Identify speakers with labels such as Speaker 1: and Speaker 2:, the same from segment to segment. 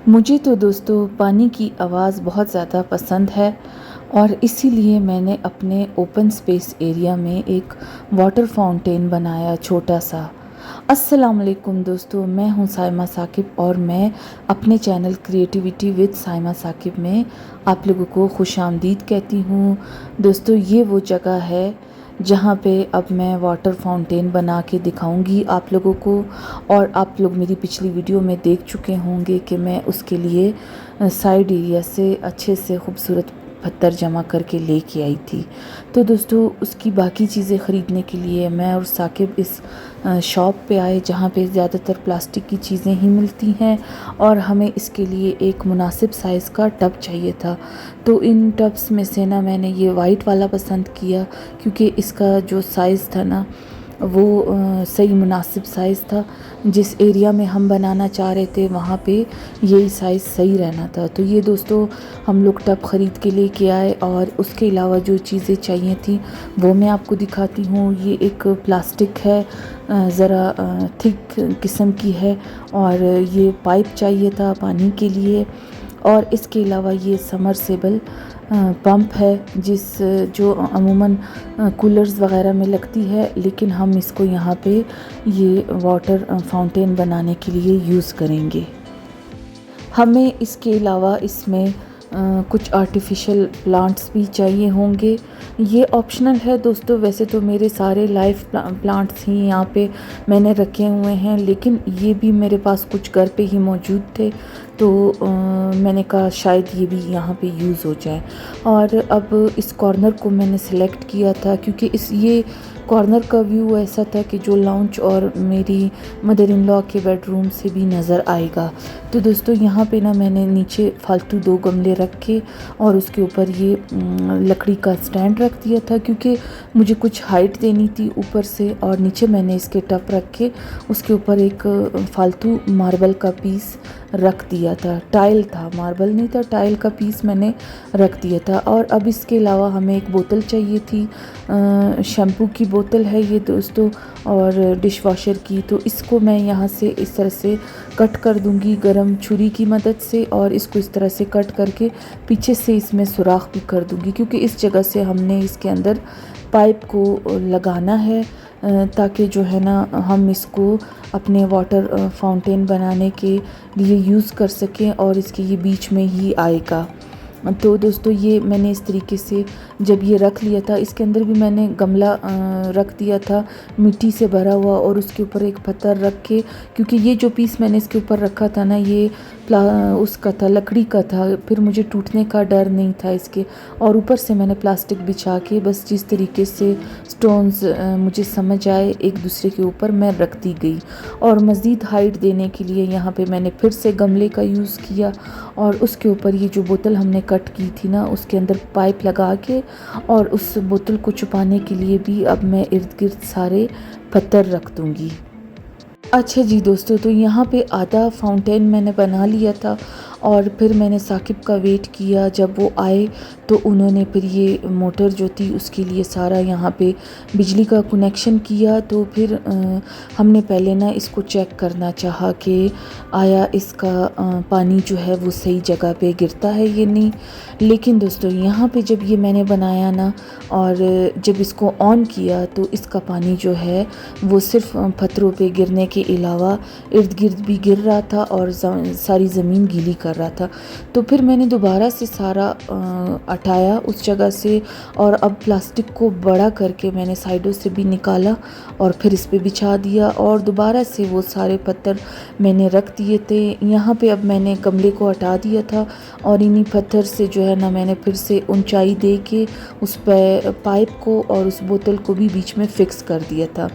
Speaker 1: मुझे तो दोस्तों पानी की आवाज़ बहुत ज़्यादा पसंद है और इसीलिए मैंने अपने ओपन स्पेस एरिया में एक वाटर फाउंटेन बनाया छोटा सा। अस्सलाम वालेकुम दोस्तों, मैं हूँ साइमा साकिब और मैं अपने channel creativity with Saima Saqib में आप लोगों को खुशामदीद कहती हूँ। दोस्तों ये वो जगह है जहाँ पे अब मैं वाटर फाउंटेन बना के दिखाऊंगी आप लोगों को। और आप लोग मेरी पिछली वीडियो में देख चुके होंगे कि मैं उसके लिए साइड एरिया से अच्छे से खूबसूरत पत्थर जमा करके लेके आई थी। तो दोस्तों उसकी बाकी चीज़ें ख़रीदने के लिए मैं और साकिब इस शॉप पे आए जहाँ पे ज़्यादातर प्लास्टिक की चीज़ें ही मिलती हैं और हमें इसके लिए एक मुनासिब साइज़ का टब चाहिए था। तो इन टब्स में से ना मैंने ये वाइट वाला पसंद किया क्योंकि इसका जो साइज़ था ना वो सही मुनासिब साइज़ था। जिस एरिया में हम बनाना चाह रहे थे वहाँ पे यही साइज़ सही रहना था। तो ये दोस्तों हम लोग टब ख़रीद के लेके आए और उसके अलावा जो चीज़ें चाहिए थी वो मैं आपको दिखाती हूँ। ये एक प्लास्टिक है, ज़रा थिक किस्म की है और ये पाइप चाहिए था पानी के लिए। और इसके अलावा ये समरसेबल पंप है जो अमूमन कूलर्स वगैरह में लगती है, लेकिन हम इसको यहाँ पे ये वाटर फाउंटेन बनाने के लिए यूज़ करेंगे। हमें इसके अलावा इसमें कुछ आर्टिफिशियल प्लांट्स भी चाहिए होंगे। ये ऑप्शनल है दोस्तों, वैसे तो मेरे सारे लाइव प्लांट्स ही यहाँ पे मैंने रखे हुए हैं, लेकिन ये भी मेरे पास कुछ घर पे ही मौजूद थे तो मैंने कहा शायद ये भी यहाँ पे यूज़ हो जाए। और अब इस कॉर्नर को मैंने सिलेक्ट किया था क्योंकि ये कॉर्नर का व्यू ऐसा था कि जो लाउंज और मेरी मदर इन लॉ के बेडरूम से भी नज़र आएगा। तो दोस्तों यहाँ पे ना मैंने नीचे फालतू 2 गमले रखे और उसके ऊपर ये लकड़ी का स्टैंड रख दिया था क्योंकि मुझे कुछ हाइट देनी थी ऊपर से। और नीचे मैंने इसके टप रख के उसके ऊपर एक फालतू मार्बल का पीस रख दिया था। टाइल था, मार्बल नहीं था, टाइल का पीस मैंने रख दिया था। और अब इसके अलावा हमें एक बोतल चाहिए थी, शैम्पू की बोतल है ये दोस्तों और डिश वॉशर की। तो इसको मैं यहाँ से इस तरह से कट कर दूँगी गरम छुरी की मदद से और इसको इस तरह से कट करके पीछे से इसमें सुराख भी कर दूँगी क्योंकि इस जगह से हमने इसके अंदर पाइप को लगाना है ताकि जो है ना हम इसको अपने वाटर फाउंटेन बनाने के लिए यूज़ कर सकें और इसके ये बीच में ही आएगा। तो दोस्तों ये मैंने इस तरीके से जब ये रख लिया था, इसके अंदर भी मैंने गमला रख दिया था मिट्टी से भरा हुआ और उसके ऊपर एक पत्थर रख के, क्योंकि ये जो पीस मैंने इसके ऊपर रखा था ना ये उसका था, लकड़ी का था, फिर मुझे टूटने का डर नहीं था इसके। और ऊपर से मैंने प्लास्टिक बिछा के बस जिस तरीके से स्टोन्स मुझे समझ आए एक दूसरे के ऊपर मैं रखती गई। और मज़ीद हाइट देने के लिए यहाँ पे मैंने फिर से गमले का यूज़ किया और उसके ऊपर ये जो बोतल हमने कट की थी ना उसके अंदर पाइप लगा के और उस बोतल को छुपाने के लिए भी अब मैं इर्द गिर्द सारे पत्थर रख दूँगी। अच्छा जी दोस्तों, तो यहाँ पे आधा फाउंटेन मैंने बना लिया था और फिर मैंने साकिब का वेट किया। जब वो आए तो उन्होंने फिर ये मोटर जो थी उसके लिए सारा यहाँ पे बिजली का कनेक्शन किया। तो फिर हमने पहले ना इसको चेक करना चाहा कि आया इसका पानी जो है वो सही जगह पे गिरता है ये नहीं। लेकिन दोस्तों यहाँ पे जब ये मैंने बनाया ना और जब इसको ऑन किया तो इसका पानी जो है वो सिर्फ पत्थरों पे गिरने के अलावा इर्द गिर्द भी गिर रहा था और सारी ज़मीन गीली कर रहा था। तो फिर मैंने दोबारा से सारा हटाया उस जगह से और अब प्लास्टिक को बड़ा करके मैंने साइडों से भी निकाला और फिर इस पे बिछा दिया और दोबारा से वो सारे पत्थर मैंने रख दिए थे यहाँ पे। अब मैंने गमले को हटा दिया था और इन्हीं पत्थर से जो है ना मैंने फिर से ऊंचाई दे के उस पर पाइप को और उस बोतल को भी बीच में फ़िक्स कर दिया था।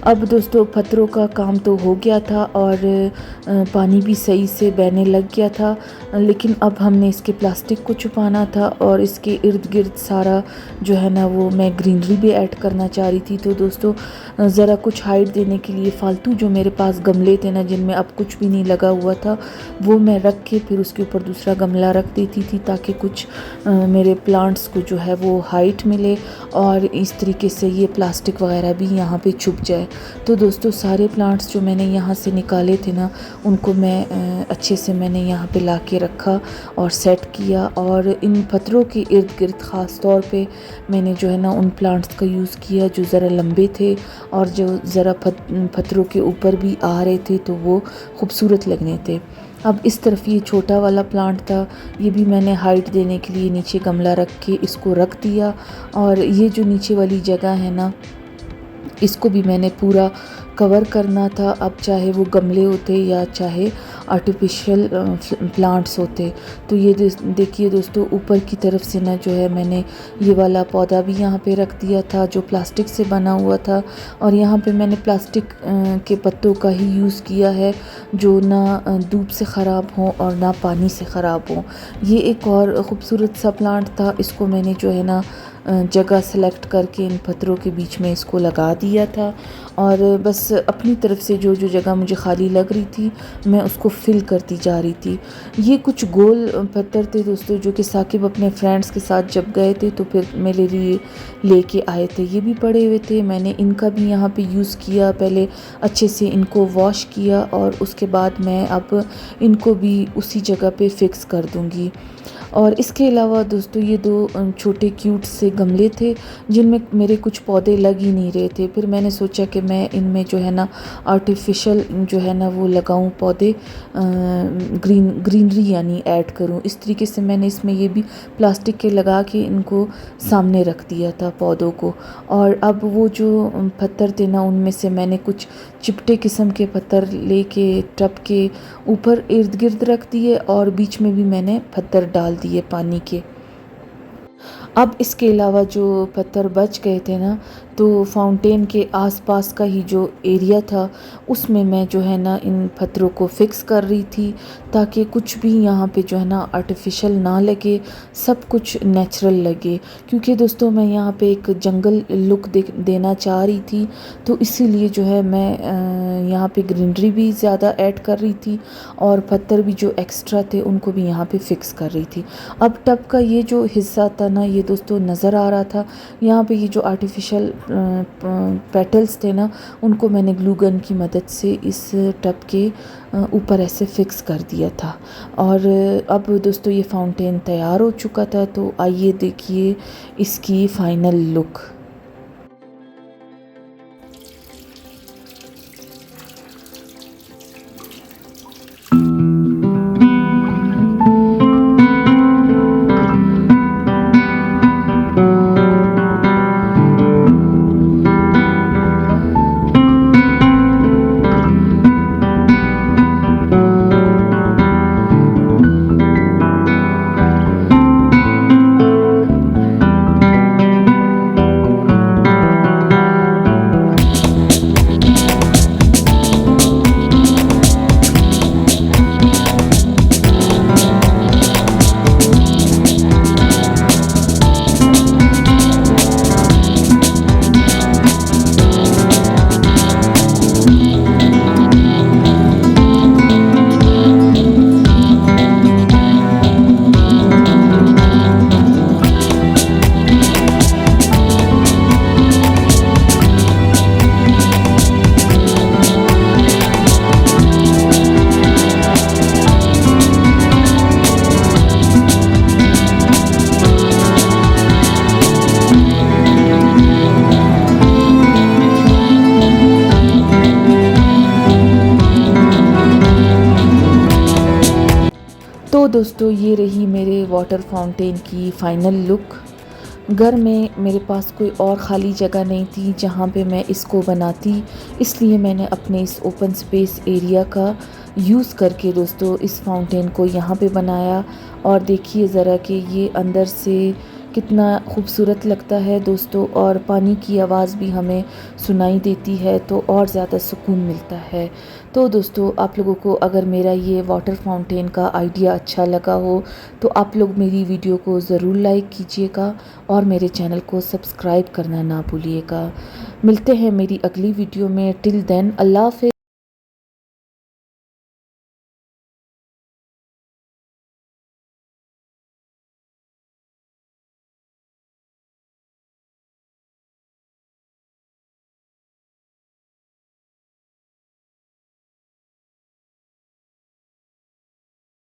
Speaker 1: अब दोस्तों पत्थरों का काम तो हो गया था और पानी भी सही से बहने लग गया था, लेकिन अब हमने इसके प्लास्टिक को छुपाना था और इसके इर्द गिर्द सारा जो है ना वो मैं ग्रीनरी भी ऐड करना चाह रही थी। तो दोस्तों ज़रा कुछ हाइट देने के लिए फालतू जो मेरे पास गमले थे ना जिनमें अब कुछ भी नहीं लगा हुआ था वो मैं रख के फिर उसके ऊपर दूसरा गमला रख देती थी ताकि कुछ मेरे प्लांट्स को जो है वो हाइट मिले और इस तरीके से ये प्लास्टिक वगैरह भी यहाँ पे छुप जाए। तो दोस्तों सारे प्लांट्स जो मैंने यहाँ से निकाले थे ना, उनको मैं अच्छे से मैंने यहाँ पे ला के रखा और सेट किया। और इन पत्थरों के इर्द गिर्द ख़ास तौर पे मैंने जो है ना उन प्लांट्स का यूज़ किया जो ज़रा लंबे थे और जो ज़रा पत्थरों के ऊपर भी आ रहे थे, तो वो खूबसूरत लगने थे। अब इस तरफ ये छोटा वाला प्लांट था, ये भी मैंने हाइट देने के लिए नीचे गमला रख के इसको रख दिया। और ये जो नीचे वाली जगह है ना, इसको भी मैंने पूरा कवर करना था। अब चाहे वो गमले होते या चाहे आर्टिफिशियल प्लांट्स होते। तो ये देखिए दोस्तों, ऊपर की तरफ से ना जो है मैंने ये वाला पौधा भी यहाँ पे रख दिया था जो प्लास्टिक से बना हुआ था। और यहाँ पे मैंने प्लास्टिक के पत्तों का ही यूज़ किया है जो ना धूप से ख़राब हो और ना पानी से ख़राब हो। ये एक और ख़ूबसूरत सा प्लांट था, इसको मैंने जो है ना जगह सेलेक्ट करके इन पत्थरों के बीच में इसको लगा दिया था। और बस अपनी तरफ से जो जो जगह मुझे खाली लग रही थी मैं उसको फिल करती जा रही थी। ये कुछ गोल पत्थर थे दोस्तों जो कि साकिब अपने फ्रेंड्स के साथ जब गए थे तो फिर मेरे लिए लेके आए थे। ये भी पड़े हुए थे, मैंने इनका भी यहाँ पे यूज़ किया। पहले अच्छे से इनको वॉश किया और उसके बाद मैं अब इनको भी उसी जगह पे फ़िक्स कर दूँगी। और इसके अलावा दोस्तों ये दो छोटे क्यूट से गमले थे जिनमें मेरे कुछ पौधे लग ही नहीं रहे थे। फिर मैंने सोचा कि मैं इनमें जो है ना आर्टिफिशियल जो है ना वो लगाऊं पौधे, ग्रीनरी यानी ऐड करूं। इस तरीके से मैंने इसमें ये भी प्लास्टिक के लगा के इनको सामने रख दिया था पौधों को। और अब वो जो पत्थर थे ना, उनमें से मैंने कुछ चिपटे किस्म के पत्थर लेके टब के ऊपर इर्द गिर्द रख दिए और बीच में भी मैंने पत्थर डाल दिए पानी के। अब इसके अलावा जो पत्थर बच गए थे ना, तो फाउंटेन के आसपास का ही जो एरिया था उसमें मैं जो है ना इन पत्थरों को फ़िक्स कर रही थी ताकि कुछ भी यहाँ पे जो है ना आर्टिफिशियल ना लगे, सब कुछ नेचुरल लगे। क्योंकि दोस्तों मैं यहाँ पे एक जंगल लुक देना चाह रही थी, तो इसीलिए जो है मैं यहाँ पे ग्रीनरी भी ज़्यादा ऐड कर रही थी और पत्थर भी जो एक्स्ट्रा थे उनको भी यहाँ पे फ़िक्स कर रही थी। अब टब का ये जो हिस्सा था ना, ये दोस्तों नज़र आ रहा था। यहाँ पे ये जो आर्टिफिशियल पेटल्स थे ना, उनको मैंने ग्लू गन की मदद से इस टब के ऊपर ऐसे फिक्स कर दिया था। और अब दोस्तों ये फाउंटेन तैयार हो चुका था, तो आइए देखिए इसकी फ़ाइनल लुक। तो दोस्तों ये रही मेरे वाटर फाउंटेन की फ़ाइनल लुक। घर में मेरे पास कोई और ख़ाली जगह नहीं थी जहाँ पे मैं इसको बनाती, इसलिए मैंने अपने इस ओपन स्पेस एरिया का यूज़ करके दोस्तों इस फाउंटेन को यहाँ पे बनाया। और देखिए ज़रा कि ये अंदर से कितना खूबसूरत लगता है दोस्तों, और पानी की आवाज़ भी हमें सुनाई देती है तो और ज़्यादा सुकून मिलता है। तो दोस्तों आप लोगों को अगर मेरा ये वाटर फाउंटेन का आइडिया अच्छा लगा हो तो आप लोग मेरी वीडियो को ज़रूर लाइक कीजिएगा और मेरे चैनल को सब्सक्राइब करना ना भूलिएगा। मिलते हैं मेरी अगली वीडियो में। टिल देन अल्लाह हाफ़िज़।